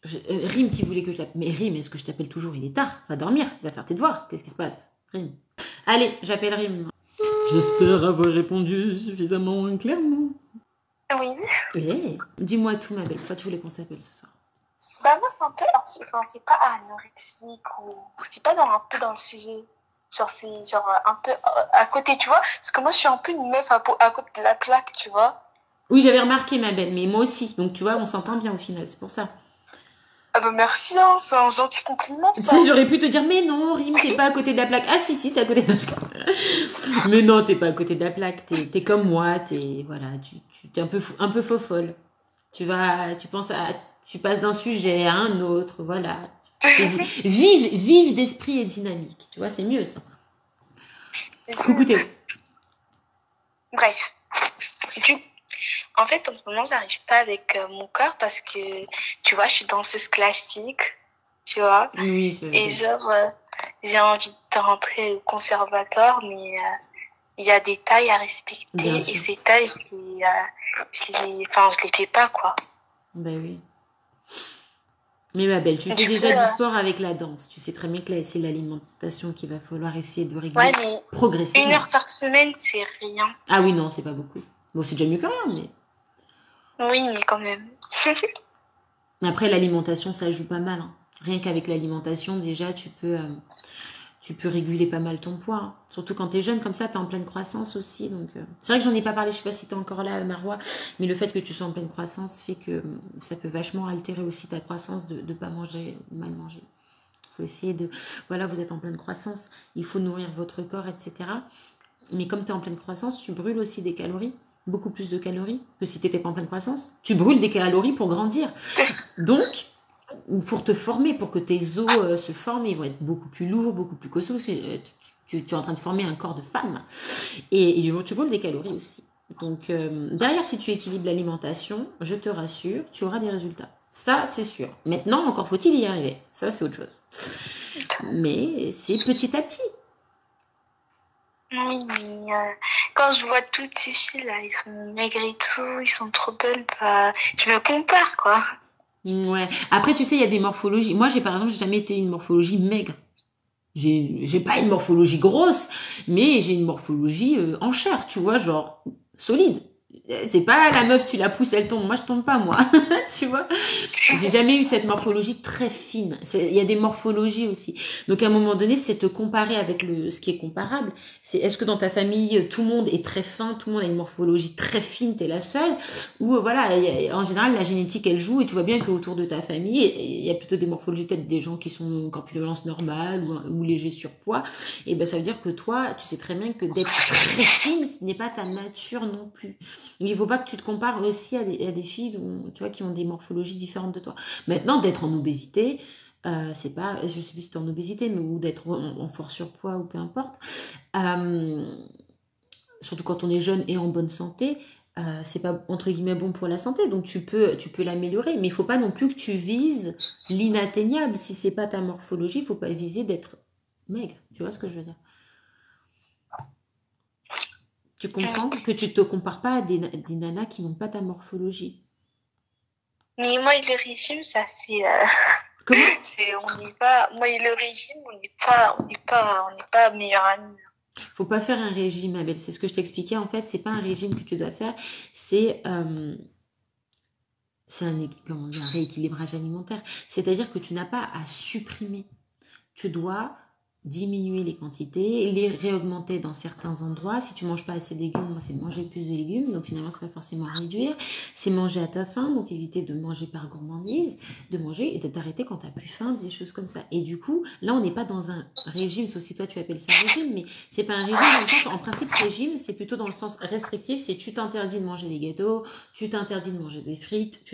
Rime qui voulait que je l'appelle. Mais Rime, est-ce que je t'appelle toujours? Il est tard. Va dormir. Va faire tes devoirs. Qu'est-ce qui se passe? Rime. Allez, j'appelle Rime. J'espère avoir répondu suffisamment clairement. Oui. Dis-moi tout, ma belle. Pourquoi tu voulais qu'on s'appelle ce soir? Bah moi c'est un peu, enfin c'est pas anorexique ou c'est pas un peu dans le sujet. Genre c'est genre un peu à côté, tu vois. Parce que moi je suis un peu une meuf à côté de la plaque, tu vois. Oui, j'avais remarqué, ma belle, mais moi aussi. Donc, tu vois, on s'entend bien au final, c'est pour ça. Ah bah merci, hein, c'est un gentil compliment Tu sais, ça. j'aurais pu te dire, mais non, Rime, t'es pas à côté de la plaque. Ah, si, t'es à côté de la Mais non, t'es pas à côté de la plaque. T'es comme moi, voilà, t'es un peu faux folle. Tu passes d'un sujet à un autre, voilà. Vive d'esprit et dynamique. Tu vois, c'est mieux ça. Coucou Théo. Bref. Du En fait, en ce moment, j'arrive pas avec mon corps parce que, tu vois, je suis danseuse classique, tu vois. Oui, Et genre, j'ai envie de rentrer au conservatoire, mais il y a des tailles à respecter et ces tailles, je les fais pas, quoi. Ben oui. Mais ma belle, tu fais déjà du sport avec la danse. Tu sais très bien que là, c'est l'alimentation qu'il va falloir essayer de régler progressivement. 1 heure par semaine, c'est rien. Ah oui, non, c'est pas beaucoup. Bon, c'est déjà mieux que rien, mais... Oui, mais quand même. Après, l'alimentation, ça joue pas mal. Hein. Rien qu'avec l'alimentation, déjà, tu peux réguler pas mal ton poids. Hein. Surtout quand t'es jeune comme ça, t'es en pleine croissance aussi. Donc, c'est vrai que j'en ai pas parlé, je sais pas si t'es encore là, Marois, mais le fait que tu sois en pleine croissance fait que ça peut vachement altérer aussi ta croissance de pas manger, mal manger. Il faut essayer de... Voilà, vous êtes en pleine croissance, il faut nourrir votre corps, etc. Mais comme tu es en pleine croissance, tu brûles aussi des calories, beaucoup plus de calories que si tu n'étais pas en pleine croissance. Tu brûles des calories pour grandir. Donc, pour te former, pour que tes os se forment, ils vont être beaucoup plus lourds, beaucoup plus costauds. Tu es en train de former un corps de femme. Et tu brûles des calories aussi. Donc, derrière, si tu équilibres l'alimentation, je te rassure, tu auras des résultats. Ça, c'est sûr. Maintenant, encore faut-il y arriver. Ça, c'est autre chose. Mais c'est petit à petit. Oui, mais quand je vois toutes ces filles-là, ils sont maigres et tout, ils sont trop belles, bah, je me compare, quoi. Ouais. Après, tu sais, il y a des morphologies. Moi, par exemple, j'ai jamais été une morphologie maigre. J'ai pas une morphologie grosse, mais j'ai une morphologie en chair, tu vois, genre solide. C'est pas la meuf, tu la pousses, elle tombe. Moi, je tombe pas, moi. Tu vois. J'ai jamais eu cette morphologie très fine. Il y a des morphologies aussi. Donc, à un moment donné, c'est te comparer avec ce qui est comparable. Est-ce que dans ta famille, tout le monde est très fin, tout le monde a une morphologie très fine, t'es la seule? Ou voilà, en général, la génétique, elle joue et tu vois bien qu'autour de ta famille, il y a plutôt des morphologies, peut-être des gens qui sont en corpulence normale ou léger surpoids. Et ben, ça veut dire que toi, tu sais très bien que d'être très fine, ce n'est pas ta nature non plus. Il ne faut pas que tu te compares aussi à des filles tu vois, qui ont des morphologies différentes de toi. Maintenant, d'être en obésité, c'est pas, je sais plus si t'es en obésité, mais ou d'être en fort surpoids ou peu importe. Euh, Surtout quand on est jeune et en bonne santé, c'est pas entre guillemets bon pour la santé. Donc tu peux l'améliorer, mais il faut pas non plus que tu vises l'inatteignable. Si c'est pas ta morphologie, il faut pas viser d'être maigre. Tu vois ce que je veux dire? Tu comprends que tu te compares pas à des nanas qui n'ont pas ta morphologie. Mais moi et le régime, ça fait. Comment? On n'est pas. Moi et le régime, on n'est pas meilleurs amis. Faut pas faire un régime, ma belle. C'est ce que je t'expliquais. En fait, c'est pas un régime que tu dois faire. C'est un rééquilibrage alimentaire. C'est-à-dire que tu n'as pas à supprimer. Tu dois diminuer les quantités, les réaugmenter dans certains endroits. Si tu manges pas assez de légumes, moi c'est manger plus de légumes, donc finalement c'est pas forcément réduire. C'est manger à ta faim, donc éviter de manger par gourmandise, de manger et de t'arrêter quand t'as plus faim, des choses comme ça. Et du coup, là on n'est pas dans un régime, sauf si toi tu appelles ça régime, mais c'est pas un régime dans le sens, en principe régime, c'est plutôt dans le sens restrictif, c'est tu t'interdis de manger des gâteaux, tu t'interdis de manger des frites,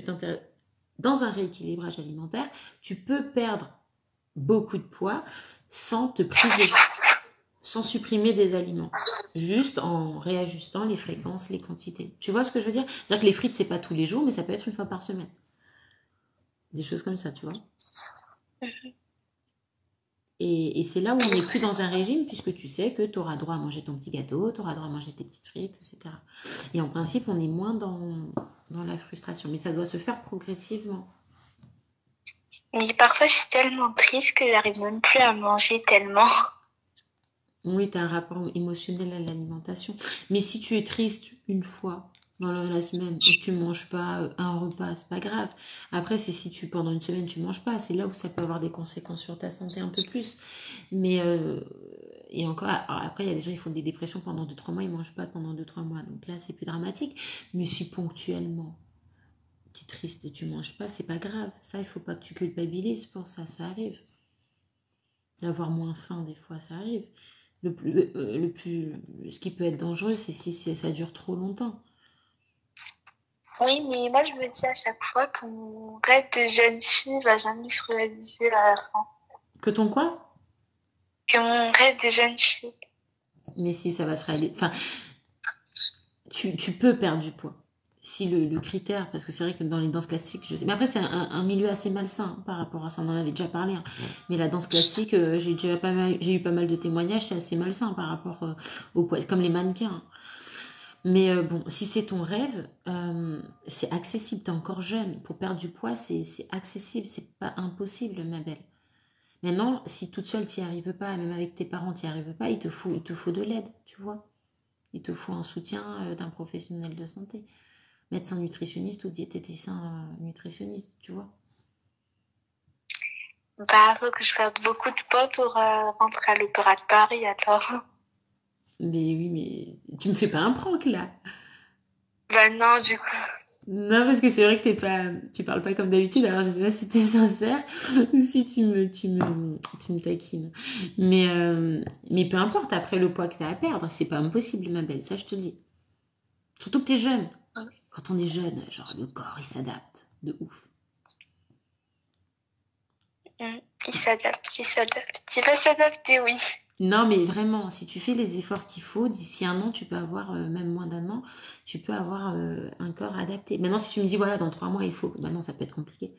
dans un rééquilibrage alimentaire, tu peux perdre beaucoup de poids sans te priver, sans supprimer des aliments, juste en réajustant les fréquences, les quantités. Tu vois ce que je veux dire? C'est-à-dire que les frites, c'est pas tous les jours, mais ça peut être une fois par semaine. Des choses comme ça, tu vois. Et c'est là où on n'est plus dans un régime, puisque tu sais que tu auras droit à manger ton petit gâteau, tu auras droit à manger tes petites frites, etc. Et en principe, on est moins dans la frustration. Mais ça doit se faire progressivement. Mais parfois, je suis tellement triste que j'arrive même plus à manger tellement. Oui, tu as un rapport émotionnel à l'alimentation. Mais si tu es triste une fois dans la semaine et que tu manges pas un repas, c'est pas grave. Après, c'est si tu pendant une semaine tu manges pas, c'est là où ça peut avoir des conséquences sur ta santé un peu plus. Mais et encore, alors après, il y a des gens qui font des dépressions pendant 2 3 mois, ils mangent pas pendant 2 3 mois. Donc là, c'est plus dramatique. Mais si ponctuellement tu es triste et tu manges pas, c'est pas grave. Ça, il faut pas que tu culpabilises pour ça, ça arrive. D'avoir moins faim, des fois, ça arrive. Ce qui peut être dangereux, c'est si ça dure trop longtemps. Oui, mais moi, je me dis à chaque fois que mon rêve de jeune fille va jamais se réaliser à la fin. Que ton quoi? Que mon rêve de jeune fille. Mais si ça va se réaliser. Enfin, tu peux perdre du poids. Si le critère, parce que c'est vrai que dans les danses classiques, je sais. Mais après, c'est un milieu assez malsain hein, par rapport à ça. On en avait déjà parlé. Hein. Mais la danse classique, j'ai eu pas mal de témoignages, c'est assez malsain par rapport au poids, comme les mannequins. Hein. Mais bon, si c'est ton rêve, c'est accessible. T'es encore jeune. Pour perdre du poids, c'est accessible. C'est pas impossible, ma belle. Maintenant, si toute seule t'y arrives pas, et même avec tes parents t'y arrives pas, il te faut de l'aide, tu vois. Il te faut un soutien d'un professionnel de santé, médecin nutritionniste ou diététicien nutritionniste, tu vois. Bah, faut que je perde beaucoup de poids pour rentrer à l'Opéra de Paris, alors. Mais oui, mais tu me fais pas un prank là. Bah non, du coup. Non, parce que c'est vrai que tu parles pas comme d'habitude, alors je sais pas si t'es sincère ou si tu me taquines. Mais peu importe, après le poids que t'as à perdre, c'est pas impossible, ma belle, ça je te dis. Surtout que t'es jeune. Quand on est jeune, genre le corps il s'adapte de ouf. Il s'adapte, il s'adapte. Il va s'adapter, oui. Non, mais vraiment, si tu fais les efforts qu'il faut, d'ici un an, tu peux avoir, même moins d'un an, tu peux avoir un corps adapté. Maintenant, si tu me dis, voilà, dans 3 mois, il faut, maintenant, ça peut être compliqué.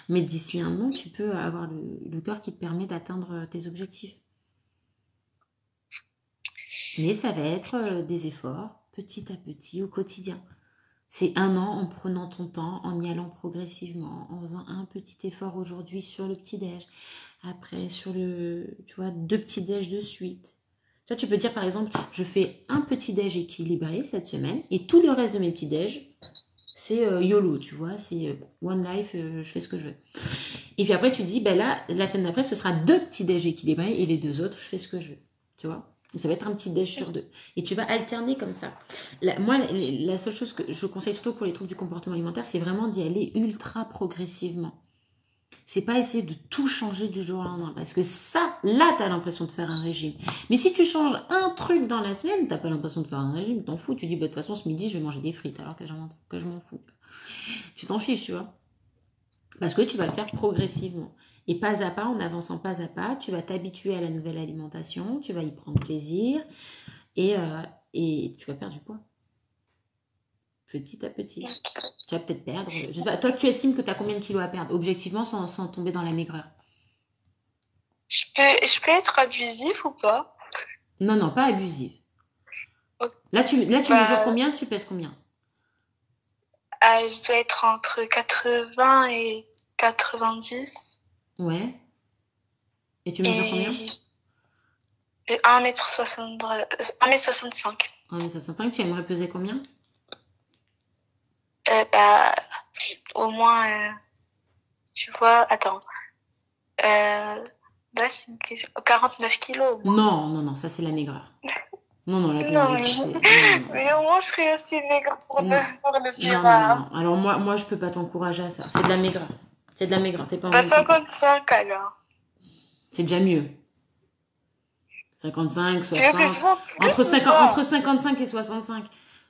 Mais d'ici un an, tu peux avoir le corps qui te permet d'atteindre tes objectifs. Mais ça va être des efforts, petit à petit, au quotidien. C'est un an en prenant ton temps, en y allant progressivement, en faisant un petit effort aujourd'hui sur le petit-déj, après sur tu vois, 2 petits-déj de suite. Tu vois, tu peux dire par exemple, je fais un petit-déj équilibré cette semaine et tout le reste de mes petits-déj, c'est YOLO, tu vois, c'est One Life, je fais ce que je veux. Et puis après, tu dis, ben là, la semaine d'après, ce sera 2 petits-déj équilibrés et les 2 autres, je fais ce que je veux, tu vois. Ça va être un petit déj sur 2. Et tu vas alterner comme ça. Moi, la seule chose que je conseille surtout pour les troubles du comportement alimentaire, c'est vraiment d'y aller ultra progressivement. C'est pas essayer de tout changer du jour au lendemain. Parce que ça, là, t'as l'impression de faire un régime. Mais si tu changes un truc dans la semaine, t'as pas l'impression de faire un régime, t'en fous. Tu dis, bah, de toute façon, ce midi, je vais manger des frites, alors que je m'en fous. Tu t'en fiches, tu vois. Parce que tu vas le faire progressivement. Et pas à pas, en avançant pas à pas, tu vas t'habituer à la nouvelle alimentation, tu vas y prendre plaisir et tu vas perdre du poids. Petit à petit. Tu vas peut-être perdre. Je sais pas, toi, tu estimes que tu as combien de kilos à perdre, objectivement, sans tomber dans la maigreur? Je peux être abusif ou pas? Non, non, pas abusive. Ok. Là, tu mesures Bah, combien? Tu pèses combien? je dois être entre 80 et 90. Ouais. Et tu mesures Et combien? 1m60, 1m65. 1,65 m. Tu aimerais peser combien? Bah, au moins, tu vois, attends. Là, c'est une question. 49 kilos au moins. Non, non, non, ça c'est la maigreur. Non, non, là t'es Non, maigre. Non, non, mais au moins, je serais aussi maigre non. pour le Non, dire. non, non, non. Alors moi, je peux pas t'encourager à ça. C'est de la maigreur. C'est de la maigreur. T'es pas en Bah, bonne santé. 55 alors. C'est déjà mieux. 55, Tu veux que 60. je monte plus ou Entre pas? 55 et 65.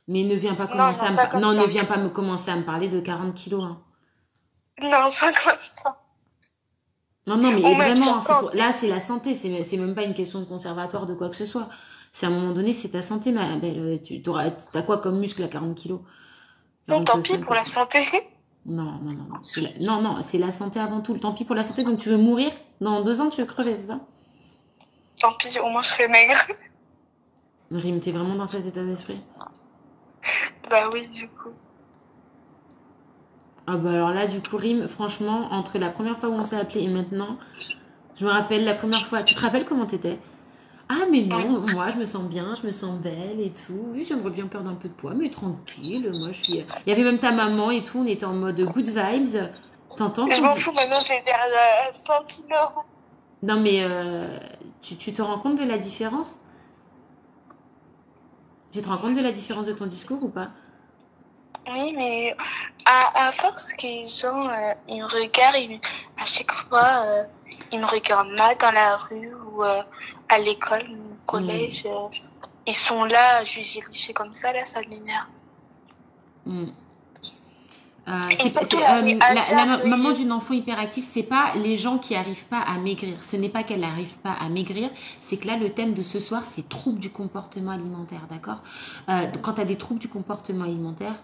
Mais ne viens pas Non, commencer non, non, ne 55. viens pas me commencer à me parler de 40 kilos. Hein. Non, 55. Non, non, Ou mais même vraiment, 50. là, c'est la santé. C'est même pas une question de conservatoire de quoi que ce soit. C'est à un moment donné, c'est ta santé, ma belle. T'as quoi comme muscle à 40 kilos? Bon, tant pis 45 pour ou la santé. Non, non, non, non. Non, non, c'est la santé avant tout. Tant pis pour la santé. Donc tu veux mourir? Dans 2 ans, tu veux crever, c'est ça? Tant pis, au moins, je serai maigre. Rime, t'es vraiment dans cet état d'esprit? Bah oui, du coup. Ah bah alors là, du coup, Rim, franchement, entre la première fois où on s'est appelé et maintenant, je me rappelle la première fois. Tu te rappelles comment t'étais? Ah mais Oui. non, moi je me sens bien, je me sens belle et tout. Oui, j'aimerais bien perdre un peu de poids, mais tranquille. Moi je suis. Il y avait même ta maman et tout. On était en mode good vibes. T'entends Je ton m'en dit. fous, maintenant, je vais vers 100 kilos. Non mais tu te rends compte de la différence? Tu te rends compte de la différence de ton discours ou pas? Oui, mais à force que les gens, ils me regardent, à chaque fois, ils me regardent mal dans la rue ou à l'école, au Hmm, collège. Ils sont là à juger les filles comme ça m'énerve. hmm. Et surtout la Maman réagir. d'une enfant hyperactive, c'est pas les gens qui arrivent pas à maigrir. Ce n'est pas qu'elle n'arrive pas à maigrir, c'est que là, le thème de ce soir, c'est troubles du comportement alimentaire, d'accord? Quand tu as des troubles du comportement alimentaire,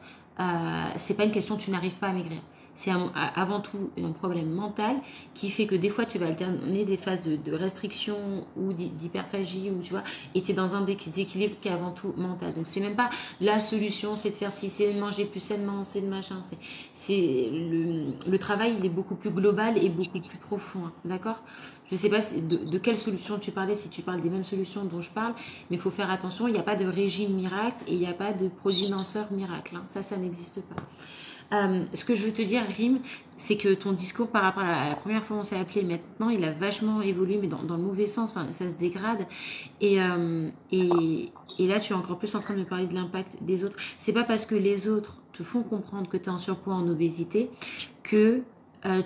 c'est pas une question tu n'arrives pas à maigrir. C'est avant tout un problème mental qui fait que des fois tu vas alterner des phases de restriction ou d'hyperphagie ou tu vois, et tu es dans un déséquilibre qui est avant tout mental. Donc c'est même pas la solution, c'est de faire ci, c'est de manger plus sainement, c'est de machin, c'est le travail, il est beaucoup plus global et beaucoup plus profond, hein, d'accord? Je ne sais pas de quelle solution tu parlais, si tu parles des mêmes solutions dont je parle, mais il faut faire attention, il n'y a pas de régime miracle et il n'y a pas de produit minceur miracle, hein, ça n'existe pas. Ce que je veux te dire, Rim, c'est que ton discours par rapport à la première fois où on s'est appelé, maintenant, il a vachement évolué, mais dans le mauvais sens, enfin, ça se dégrade. Et là, tu es encore plus en train de me parler de l'impact des autres. C'est pas parce que les autres te font comprendre que tu es en surpoids, en obésité, que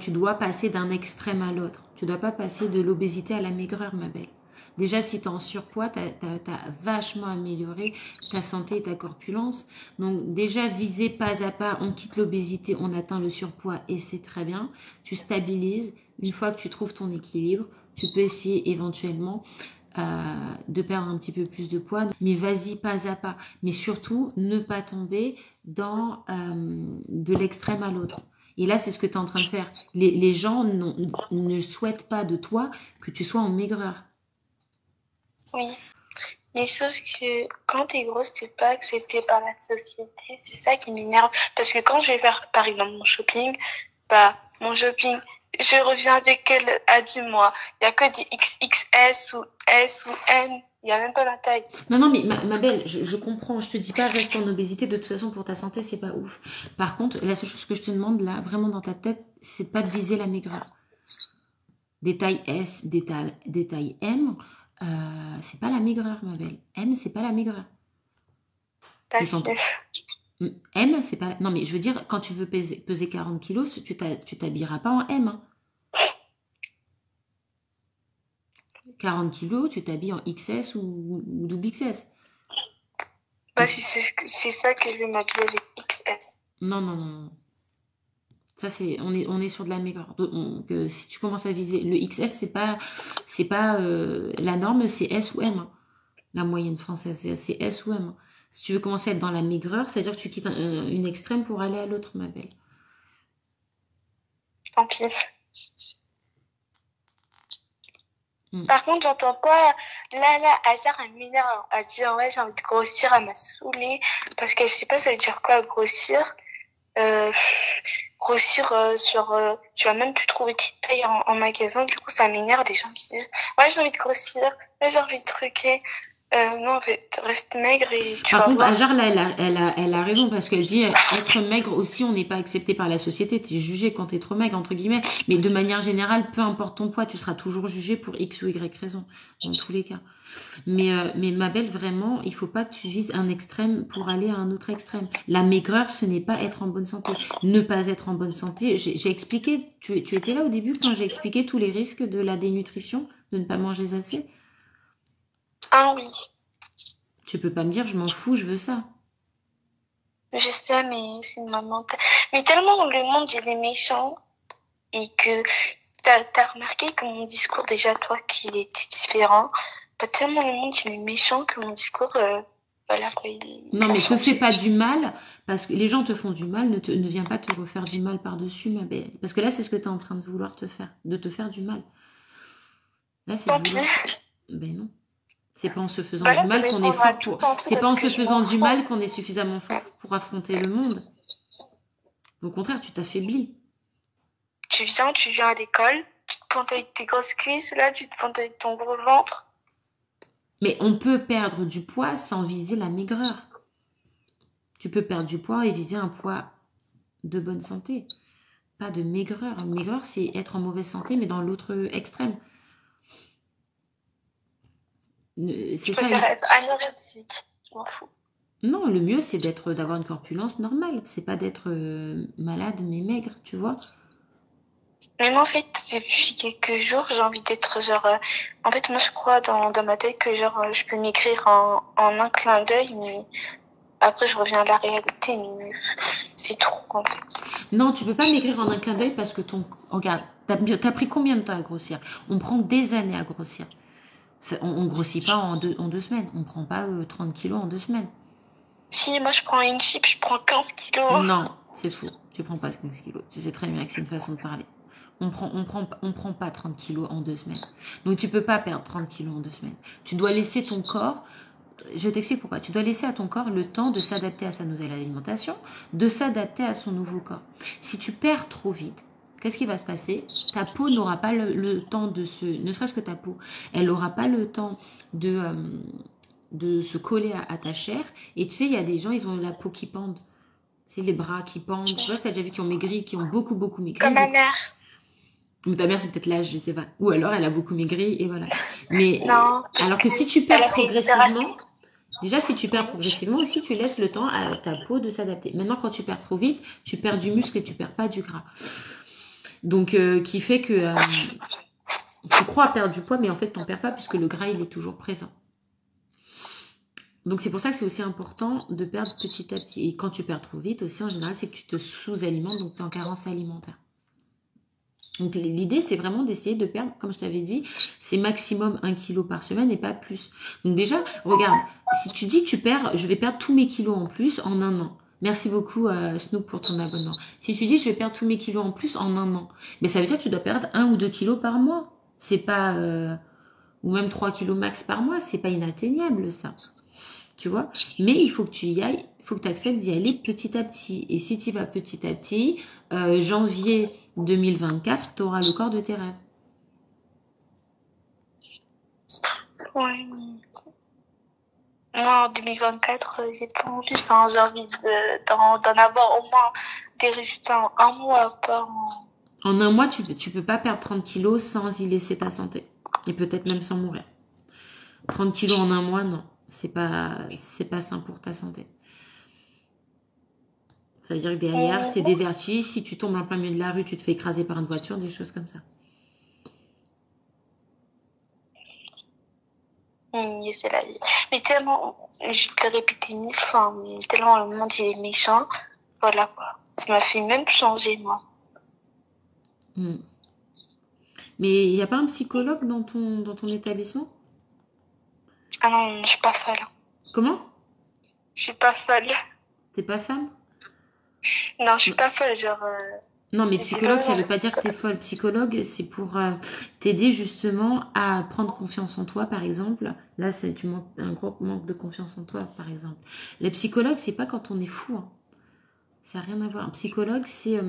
tu dois passer d'un extrême à l'autre. Tu dois pas passer de l'obésité à la maigreur, ma belle. Déjà, si tu es en surpoids, tu as vachement amélioré ta santé et ta corpulence. Donc déjà, viser pas à pas, on quitte l'obésité, on atteint le surpoids et c'est très bien. Tu stabilises. Une fois que tu trouves ton équilibre, tu peux essayer éventuellement de perdre un petit peu plus de poids, mais vas-y pas à pas. Mais surtout, ne pas tomber dans de l'extrême à l'autre. Et là, c'est ce que tu es en train de faire. Les gens ne souhaitent pas de toi que tu sois en maigreur. Oui. Mais sauf que quand t'es grosse, t'es pas acceptée par la société. C'est ça qui m'énerve. Parce que quand je vais faire, par exemple, mon shopping, bah, mon shopping, je reviens avec elle à 10 mois. Il y a que des XXS ou S ou M. Il y a même pas ma taille. Non, non, mais ma belle, je comprends. Je te dis pas reste en obésité. De toute façon, pour ta santé, c'est pas ouf. Par contre, la seule chose que je te demande là, vraiment dans ta tête, c'est pas de viser la maigreur. Des tailles S, des tailles M, c'est pas la maigreur, ma belle. M, c'est pas la maigreur. Bah, Et si. quand M, c'est pas. Non, mais je veux dire, quand tu veux peser 40 kilos, tu t'habilleras pas en M, hein. 40 kilos, tu t'habilles en XS ou double XS. Bah, si c'est ça que je vais m'habiller avec XS. Non, non, non, non. Ça, on est sur de la maigreur. Donc, si tu commences à viser le XS, c'est pas la norme, c'est S ou M, hein. La moyenne française, c'est S ou M, hein. Si tu veux commencer à être dans la maigreur, c'est-à-dire que tu quittes une extrême pour aller à l'autre, ma belle. Tant pis. Mm. Par contre, j'entends pas, là, Azar, elle m'énerve. Elle dit, ouais, j'ai envie de grossir, elle m'a saoulée. Parce qu'elle sait pas ça veut dire quoi, grossir. Euh, grossir tu vas même plus trouver de taille en magasin, du coup ça m'énerve les gens qui disent ouais j'ai envie de grossir, ouais j'ai envie de truquer, non en fait reste maigre et tu Par vas contre, voir. Ajar, là, elle a raison parce qu'elle dit être maigre aussi, on n'est pas accepté par la société. Tu es jugé quand tu es trop maigre, entre guillemets. Mais de manière générale, peu importe ton poids, tu seras toujours jugé pour X ou Y raison, dans tous les cas. Mais ma belle, vraiment, il faut pas que tu vises un extrême pour aller à un autre extrême. La maigreur, ce n'est pas être en bonne santé. Ne pas être en bonne santé, j'ai expliqué, tu étais là au début quand j'ai expliqué tous les risques de la dénutrition, de ne pas manger assez. Ah oui, Tu peux pas me dire, je m'en fous, je veux ça. je sais mais c'est ma mentale. Mais tellement le monde il est méchant et que t'as remarqué que mon discours déjà toi qui était différent, bah tellement le monde il est méchant que mon discours voilà quoi il Non, a mais te fais changé. pas du mal, parce que les gens te font du mal, ne viens pas te refaire du mal par-dessus, ma belle. Parce que là, c'est ce que tu es en train de vouloir te faire, de te faire du mal. Là, c'est de Tant pis. vouloir. Ben non. C'est pas en se faisant Bah du là je mal vais qu'on est répondre à fort tout pour. en tout C'est pas parce en que se je m'en faisant du fous. mal qu'on est suffisamment fort pour affronter le monde. Au contraire, tu t'affaiblis. Tu viens à l'école, tu te pointes avec tes grosses cuisses, là, tu te pointes avec ton gros ventre. Mais on peut perdre du poids sans viser la maigreur. Tu peux perdre du poids et viser un poids de bonne santé, pas de maigreur. Maigreur, c'est être en mauvaise santé, mais dans l'autre extrême. Je C'est ça. préfère être anorexique. Je m'en fous. Non, le mieux, c'est d'avoir une corpulence normale. C'est pas d'être malade, mais maigre, tu vois. Mais moi, en fait, depuis quelques jours, j'ai envie d'être genre. En fait, moi, je crois dans ma tête que genre, je peux m'écrire en un clin d'œil, mais après, je reviens à la réalité, mais c'est trop, en fait. Non, tu peux pas maigrir en un clin d'œil parce que Regarde, t'as pris combien de temps à grossir? On prend des années à grossir. On grossit pas en 2 semaines. On prend pas 30 kilos en 2 semaines. Si, moi, je prends une chip, je prends 15 kilos. Non, c'est faux. Tu prends pas 15 kilos. Tu sais très bien que c'est une façon de parler. On prend pas 30 kilos en 2 semaines. Donc tu peux pas perdre 30 kilos en 2 semaines. Tu dois laisser ton corps, je t'explique pourquoi. Tu dois laisser à ton corps le temps de s'adapter à sa nouvelle alimentation, de s'adapter à son nouveau corps. Si tu perds trop vite, qu'est-ce qui va se passer? Ta peau n'aura pas le temps ne serait-ce que ta peau, elle n'aura pas le temps de se coller à ta chair. Et tu sais, il y a des gens, ils ont la peau qui pend. C'est les bras qui pendent. Je sais pas si t'as déjà vu qui ont maigri, qui ont beaucoup, beaucoup maigri. Comme ma mère. Ou ta mère, c'est peut-être l'âge, je sais pas. Ou alors, elle a beaucoup maigri et voilà. Mais Non. alors que si tu Elle perds a fait une opération. progressivement, déjà si tu perds progressivement aussi, tu laisses le temps à ta peau de s'adapter. Maintenant, quand tu perds trop vite, tu perds du muscle et tu perds pas du gras. Donc, qui fait que tu crois perdre du poids, mais en fait, t'en perds pas puisque le gras, il est toujours présent. Donc c'est pour ça que c'est aussi important de perdre petit à petit. Et quand tu perds trop vite aussi, en général, c'est que tu te sous-alimentes, donc tu es en carence alimentaire. Donc l'idée, c'est vraiment d'essayer de perdre, comme je t'avais dit, c'est maximum 1 kilo par semaine et pas plus. Donc déjà, regarde, si tu dis je vais perdre tous mes kilos en plus en un an. Merci beaucoup Snoop pour ton abonnement. Si tu dis je vais perdre tous mes kilos en plus en un an, mais ça veut dire que tu dois perdre 1 ou 2 kilos par mois. C'est pas ou même 3 kilos max par mois, c'est pas inatteignable ça. Tu vois? Mais il faut que tu y ailles, il faut que tu acceptes d'y aller petit à petit. Et si tu y vas petit à petit, janvier 2024, tu auras le corps de tes rêves. Ouais. Moi, en 2024, j'ai pas envie. Enfin, j'ai envie d'en avoir au moins des résultats en un mois, pas en... En un mois, tu peux pas perdre 30 kilos sans y laisser ta santé. Et peut-être même sans mourir. 30 kilos en un mois, non. C'est pas sain pour ta santé. Ça veut dire que derrière, c'est des vertiges. Si tu tombes en plein milieu de la rue, tu te fais écraser par une voiture, des choses comme ça. Oui, c'est la vie. Mais tellement, je te l'ai répété 1000 fois, mais tellement le monde il est méchant. Voilà quoi. Ça m'a fait même changer, moi. Hmm. Mais il n'y a pas un psychologue dans ton établissement? Ah non, je suis pas folle. Comment? Je suis pas folle. T'es pas fan? Non, je suis pas folle, genre... Non, mais c'est psychologue, ça vraiment... veut pas dire que t'es folle. Psychologue, c'est pour t'aider justement à prendre confiance en toi, par exemple. Là, tu manques un gros manque de confiance en toi, par exemple. Les psychologues, c'est pas quand on est fou, hein. Ça n'a rien à voir. Un psychologue, c'est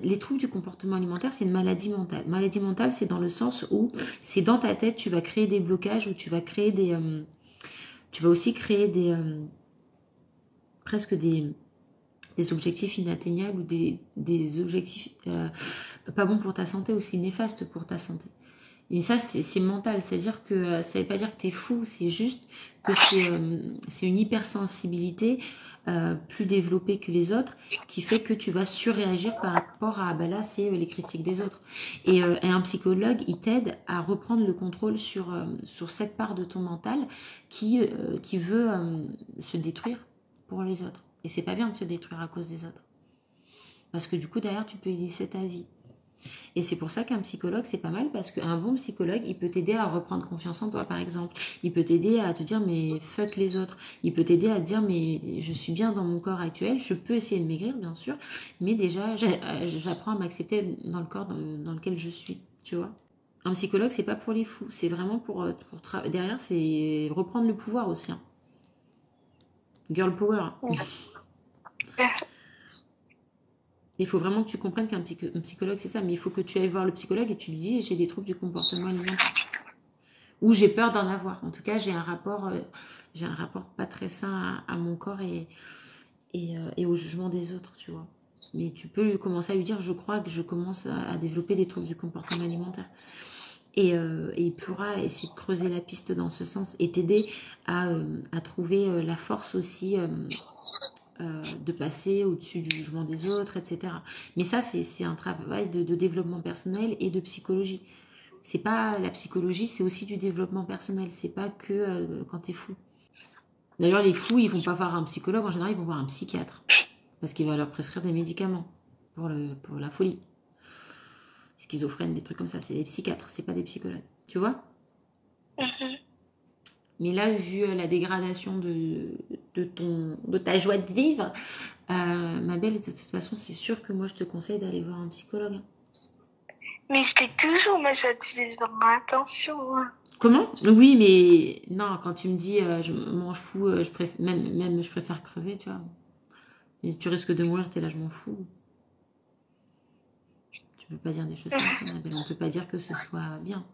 les troubles du comportement alimentaire, c'est une maladie mentale. Maladie mentale, c'est dans le sens où c'est dans ta tête, tu vas créer des blocages, ou tu vas aussi créer presque des objectifs inatteignables ou des objectifs pas bons pour ta santé, aussi néfastes pour ta santé. Et ça, c'est mental. C'est-à-dire que ça ne veut pas dire que tu es fou, c'est juste que c'est une hypersensibilité plus développée que les autres qui fait que tu vas surréagir par rapport à, bah là, c'est les critiques des autres. Et un psychologue, il t'aide à reprendre le contrôle sur cette part de ton mental qui veut se détruire pour les autres. Et c'est pas bien de se détruire à cause des autres. Parce que du coup, derrière, tu peux y laisser ta vie. Et c'est pour ça qu'un psychologue, c'est pas mal, parce qu'un bon psychologue, il peut t'aider à reprendre confiance en toi, par exemple. Il peut t'aider à te dire, mais fuck les autres. Il peut t'aider à te dire, mais je suis bien dans mon corps actuel, je peux essayer de maigrir, bien sûr, mais déjà, j'apprends à m'accepter dans le corps dans lequel je suis, tu vois. Un psychologue, c'est pas pour les fous, c'est vraiment derrière, c'est reprendre le pouvoir aussi, hein. Girl power. Il faut vraiment que tu comprennes qu'un un psychologue, c'est ça. Mais il faut que tu ailles voir le psychologue et tu lui dis, j'ai des troubles du comportement alimentaire. Ou j'ai peur d'en avoir. En tout cas, j'ai un rapport pas très sain à mon corps et au jugement des autres, tu vois. Mais tu peux commencer à lui dire, je crois que je commence à développer des troubles du comportement alimentaire. Et il pourra essayer de creuser la piste dans ce sens et t'aider à trouver la force aussi de passer au-dessus du jugement des autres, etc. Mais ça, c'est un travail de développement personnel et de psychologie. C'est pas la psychologie, c'est aussi du développement personnel. C'est pas que quand t'es fou. D'ailleurs, les fous, ils vont pas voir un psychologue. En général, ils vont voir un psychiatre parce qu'il va leur prescrire des médicaments pour la folie. Schizophrène, des trucs comme ça. C'est des psychiatres, c'est pas des psychologues. Tu vois? Mhm. Mais là, vu la dégradation de ta joie de vivre, ma belle, de toute façon, c'est sûr que moi, je te conseille d'aller voir un psychologue. Mais je t'ai toujours, moi, je dis vraiment attention. Hein. Comment? Oui, mais non, quand tu me dis je m'en fous, je préfère, même je préfère crever, tu vois. Mais tu risques de mourir, t'es là, je m'en fous. Tu peux pas dire des choses comme ça, ma belle. On peut pas dire que ce soit bien.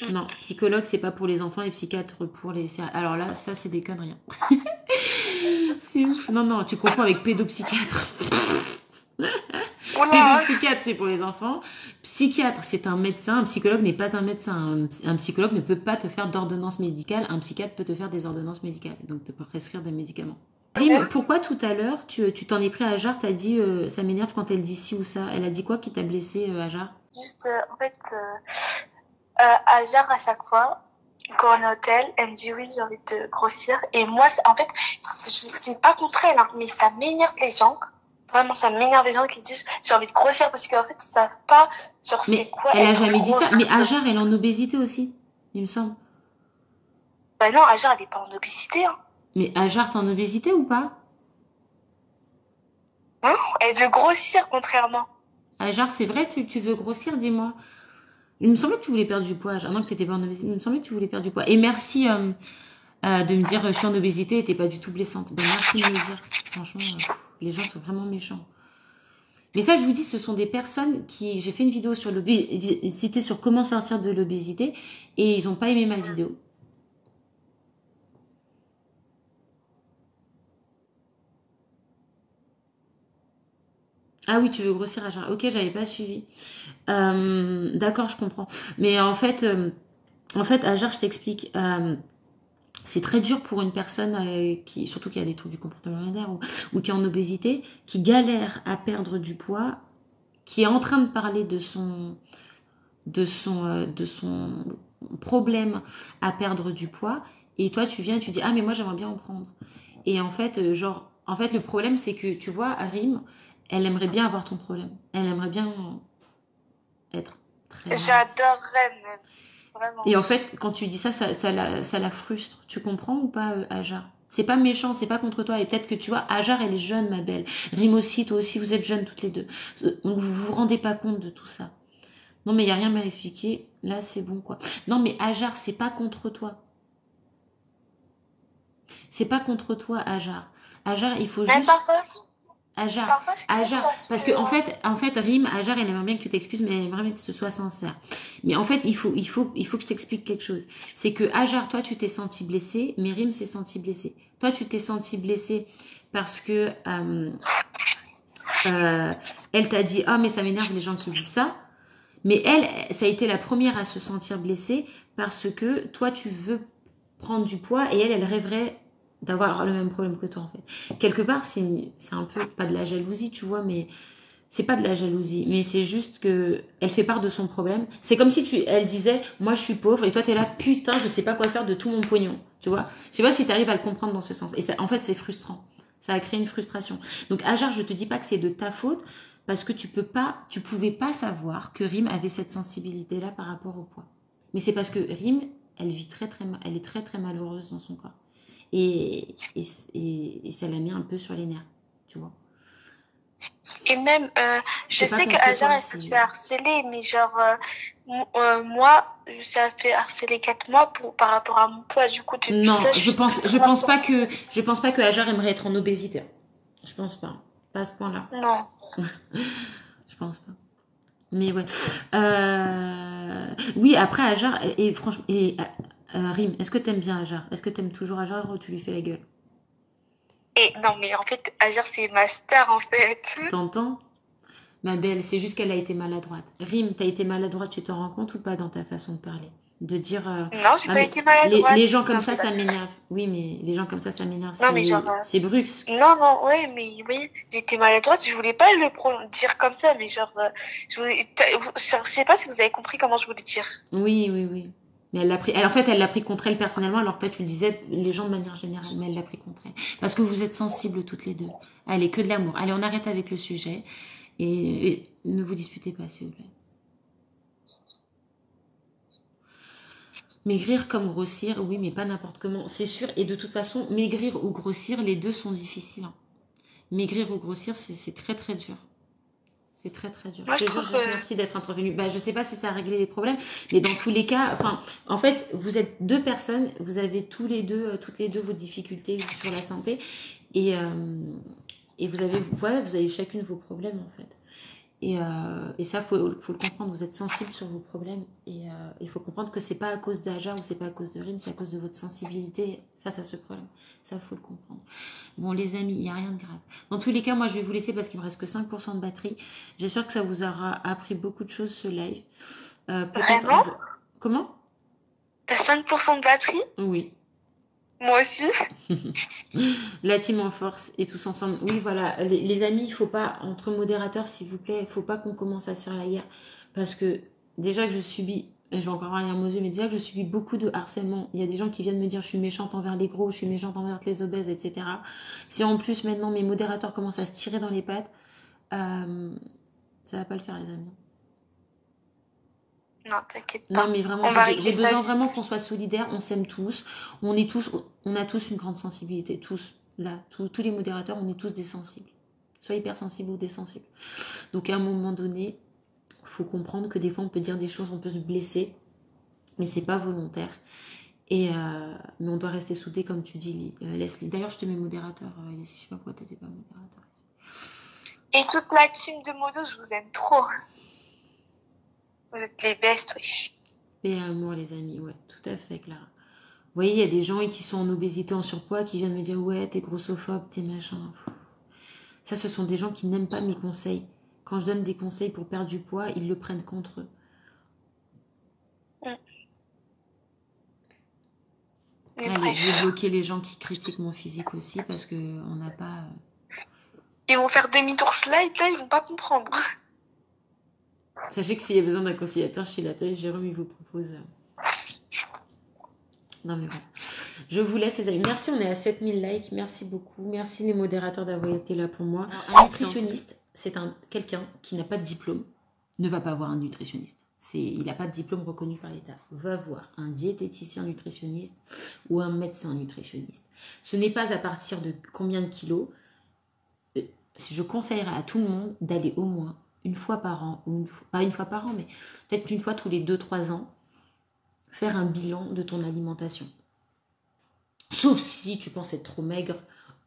Non, psychologue, c'est pas pour les enfants et psychiatre pour les. Alors là, ça, c'est des conneries. Hein. C'est ouf. Non, non, tu confonds avec pédopsychiatre. Oula! Pédopsychiatre, c'est pour les enfants. Psychiatre, c'est un médecin. Un psychologue n'est pas un médecin. Un psychologue ne peut pas te faire d'ordonnance médicale. Un psychiatre peut te faire des ordonnances médicales. Donc, te prescrire des médicaments. Rim, pourquoi tout à l'heure, tu t'en es pris à Ajar, t'as dit ça m'énerve quand elle dit ci ou ça. Elle a dit quoi qui t'a blessé, Ajar? Juste, en fait, Ajar, à chaque fois, quand on est au hôtel, elle me dit oui, j'ai envie de grossir. Et moi, en fait, c'est pas contre elle, hein, mais ça m'énerve les gens. Vraiment, ça m'énerve les gens qui disent j'ai envie de grossir parce qu'en fait, ils savent pas sur c'est Mais quoi elle a être jamais dit ça. grosse. Mais Ajar, elle est en obésité aussi, il me semble. Bah non, Ajar, elle est pas en obésité, hein. Mais Ajar, t'es en obésité ou pas? Hein. Elle veut grossir, contrairement. Ajar, c'est vrai, tu veux grossir, dis-moi. Il me semblait que tu voulais perdre du poids, Ajar. Non, que t'étais pas en obésité. Il me semblait que tu voulais perdre du poids. Et merci de me dire je suis en obésité et t'es pas du tout blessante. Ben, merci de me le dire. Franchement, les gens sont vraiment méchants. Mais ça, je vous dis, ce sont des personnes qui. J'ai fait une vidéo sur l'obésité, sur comment sortir de l'obésité, et ils n'ont pas aimé ma vidéo. Ah oui, tu veux grossir à Ajar. Ok, j'avais pas suivi. D'accord, je comprends. Mais en fait, Ajar, je t'explique. C'est très dur pour une personne qui, surtout qui a des troubles du comportement alimentaire ou qui est en obésité, qui galère à perdre du poids, qui est en train de parler de son problème à perdre du poids, et toi tu viens et tu dis ah mais moi j'aimerais bien en prendre. Et en fait, le problème c'est que tu vois, Rim, elle aimerait bien avoir ton problème. Elle aimerait bien être très mince. J'adorerais même. Vraiment. Et en fait, quand tu dis ça, ça la frustre. Tu comprends ou pas, Ajar? C'est pas méchant, c'est pas contre toi. Et peut-être que tu vois, Ajar, elle est jeune, ma belle. Rim aussi, toi aussi, vous êtes jeunes toutes les deux. Donc vous vous rendez pas compte de tout ça. Non, mais il y a rien à expliquer. Là, c'est bon, quoi. Non, mais Ajar, c'est pas contre toi. C'est pas contre toi, Ajar. Ajar, il faut Même juste. Ajar, parfois, je trouve Ajar, parce que en fait, Rim, Ajar, elle aimerait bien que tu t'excuses, mais elle aimerait bien que ce soit sincère. Mais en fait, il faut que je t'explique quelque chose. C'est que Ajar, toi, tu t'es senti blessé, mais Rim s'est senti blessé. Toi, tu t'es senti blessé parce que euh, elle t'a dit, ah, mais ça m'énerve les gens qui disent ça. Mais elle, ça a été la première à se sentir blessée parce que toi, tu veux prendre du poids et elle rêverait d'avoir le même problème que toi, en fait. Quelque part, c'est un peu, pas de la jalousie, tu vois, mais c'est pas de la jalousie, mais c'est juste que elle fait part de son problème. C'est comme si elle disait, moi je suis pauvre et toi t'es là, putain, je sais pas quoi faire de tout mon pognon, tu vois. Je sais pas si t'arrives à le comprendre dans ce sens. Et ça, en fait, c'est frustrant. Ça a créé une frustration. Donc, Ajar, je te dis pas que c'est de ta faute parce que tu pouvais pas savoir que Rim avait cette sensibilité-là par rapport au poids. Mais c'est parce que Rim, elle vit elle est très très malheureuse dans son corps. Et ça l'a mis un peu sur les nerfs, tu vois. Et même, je C'est pas sais que contre Ajar, toi, elle se fait harceler, mais genre, moi, ça fait harceler 4 mois par rapport à mon poids. Du coup, depuis Non, ça, je je suis pense, je grave pense pas sensible. que, je pense pas que Ajar aimerait être en obésité. Je pense pas. Pas à ce point-là. Non. Je pense pas. Mais ouais. Oui, après, Ajar, et franchement, Rim, est-ce que t'aimes bien Ajar? Est-ce que t'aimes toujours Ajar ou tu lui fais la gueule? Et non, mais en fait, Agir, c'est ma star, en fait. T'entends? Ma belle, c'est juste qu'elle a été maladroite. Rim, t'as été maladroite, tu t'en rends compte ou pas dans ta façon de parler? De dire Non, j'ai ah pas mais été les maladroite. gens comme Non, mais ça là. m'énerve. Oui, mais les gens comme ça m'énerve. Non, mais genre. C'est brusque. Non, non, ouais, mais oui, j'ai été maladroite. Je voulais pas dire comme ça, mais genre. Je sais pas si vous avez compris comment je voulais dire. Oui, oui, oui. Mais elle l'a pris. En fait, elle l'a pris contre elle personnellement, alors que toi tu le disais les gens de manière générale. Mais elle l'a pris contre elle parce que vous êtes sensibles toutes les deux. Allez, que de l'amour. Allez, on arrête avec le sujet et ne vous disputez pas, s'il vous plaît. Maigrir comme grossir, oui, mais pas n'importe comment, c'est sûr. Et de toute façon, maigrir ou grossir, les deux sont difficiles, hein. Maigrir ou grossir, c'est très très dur. C'est très très dur. Moi, Je je te jure, trouve. juste merci d'être intervenu. Bah, je sais pas si ça a réglé les problèmes, mais dans tous les cas, enfin, en fait, vous êtes deux personnes, vous avez tous les deux, toutes les deux vos difficultés sur la santé, et et vous avez, voilà, vous avez chacune vos problèmes en fait. Et ça, faut le comprendre. Vous êtes sensible sur vos problèmes. Et il faut comprendre que c'est pas à cause d'Aja ou c'est pas à cause de Rim, c'est à cause de votre sensibilité face à ce problème. Ça, faut le comprendre. Bon, les amis, il n'y a rien de grave. Dans tous les cas, moi, je vais vous laisser parce qu'il me reste que 5% de batterie. J'espère que ça vous aura appris beaucoup de choses, ce live. Peut-être Vraiment? Comment? T'as 5% de batterie? Oui. Moi aussi. La team en force et tous ensemble. Oui, voilà, les amis, il faut pas, entre modérateurs, s'il vous plaît, il faut pas qu'on commence à se faire la guerre. Parce que déjà que je subis, et je vais encore aller à mes yeux, mais déjà que je subis beaucoup de harcèlement. Il y a des gens qui viennent me dire je suis méchante envers les gros, je suis méchante envers les obèses, etc. Si en plus maintenant mes modérateurs commencent à se tirer dans les pattes, ça va pas le faire, les amis. Non, t'inquiète Non, pas. mais vraiment, On va j'ai régler ça besoin vraiment qu'on vite. soit solidaires, on s'aime tous, on a tous une grande sensibilité, tous, là, tous les modérateurs, on est tous des sensibles, soit hypersensibles ou des sensibles. Donc à un moment donné, il faut comprendre que des fois on peut dire des choses, on peut se blesser, mais c'est pas volontaire. Mais on doit rester soudés, comme tu dis, Leslie. D'ailleurs, je te mets modérateur, Leslie, je sais pas pourquoi t'étais pas modérateur. Et toute la team de moto, je vous aime trop. Vous êtes les bestes, wesh. Et amour, les amis, ouais, tout à fait, Clara. Vous voyez, il y a des gens qui sont en obésité, en surpoids, qui viennent me dire ouais, t'es grossophobe, t'es machin. Ça, ce sont des gens qui n'aiment pas mes conseils. Quand je donne des conseils pour perdre du poids, ils le prennent contre eux. Mm. Mais Allez, je vais bref. bloquer les gens qui critiquent mon physique aussi parce que on n'a pas. Ils vont faire demi-tour slide, là, ils vont pas comprendre. Sachez que s'il y a besoin d'un conciliateur chez la taille, Jérôme, il vous propose. Non mais bon. Je vous laisse les amis. Merci, on est à 7000 likes. Merci beaucoup. Merci les modérateurs d'avoir été là pour moi. Alors, un nutritionniste, c'est quelqu'un qui n'a pas de diplôme, ne va pas voir un nutritionniste. Il n'a pas de diplôme reconnu par l'État. Va voir un diététicien nutritionniste ou un médecin nutritionniste. Ce n'est pas à partir de combien de kilos. Je conseillerais à tout le monde d'aller au moins une fois par an, ou pas une fois par an, mais peut-être une fois tous les 2-3 ans, faire un bilan de ton alimentation. Sauf si tu penses être trop maigre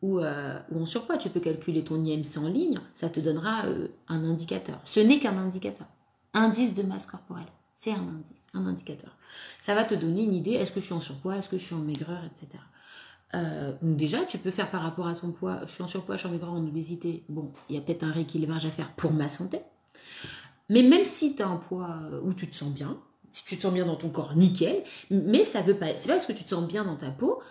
ou en surpoids, tu peux calculer ton IMC en ligne, ça te donnera un indicateur. Ce n'est qu'un indicateur. Indice de masse corporelle, c'est un indice, un indicateur. Ça va te donner une idée, est-ce que je suis en surpoids, est-ce que je suis en maigreur, etc. Donc déjà, tu peux faire par rapport à ton poids, je suis en surpoids, je suis en maigreur, en obésité, bon, il y a peut-être un rééquilibrage à faire pour ma santé. Mais même si tu as un poids où tu te sens bien, si tu te sens bien dans ton corps, nickel, mais ça veut pas, c'est pas parce que tu te sens bien dans ta peau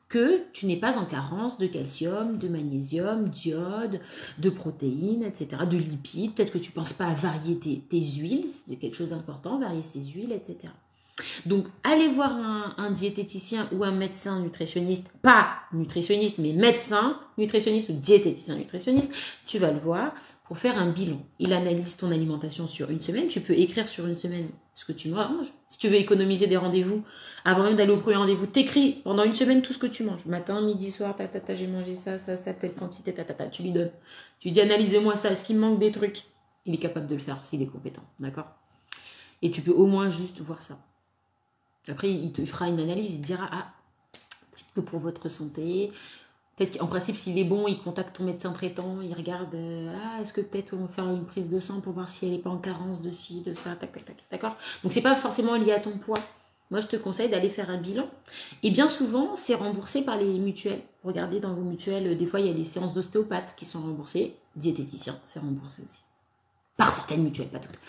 que tu n'es pas en carence de calcium, de magnésium, d'iode, de protéines, etc., de lipides. Peut-être que tu ne penses pas à varier tes huiles, c'est quelque chose d'important, varier ses huiles, etc. Donc, allez voir un diététicien ou un médecin nutritionniste, pas nutritionniste, mais médecin nutritionniste ou diététicien nutritionniste, tu vas le voir pour faire un bilan. Il analyse ton alimentation sur une semaine. Tu peux écrire sur une semaine ce que tu manges. Si tu veux économiser des rendez-vous, avant même d'aller au premier rendez-vous, t'écris pendant une semaine tout ce que tu manges. Matin, midi, soir, j'ai mangé ça, telle quantité, tu lui donnes. Tu lui dis, analysez-moi ça, est-ce qu'il me manque des trucs? Il est capable de le faire s'il est compétent, d'accord? Et tu peux au moins juste voir ça. Après, il te fera une analyse, il te dira, ah, peut-être que pour votre santé, Peut-être qu'en principe, s'il est bon, il contacte ton médecin traitant, il regarde, ah, est-ce que peut-être on va faire une prise de sang pour voir si elle n'est pas en carence de ci, de ça, tac, tac, tac, d'accord? Donc c'est pas forcément lié à ton poids. Moi, je te conseille d'aller faire un bilan. Et bien souvent, c'est remboursé par les mutuelles. Regardez dans vos mutuelles, des fois, il y a des séances d'ostéopathe qui sont remboursées. Diététicien, c'est remboursé aussi. Par certaines mutuelles, pas toutes.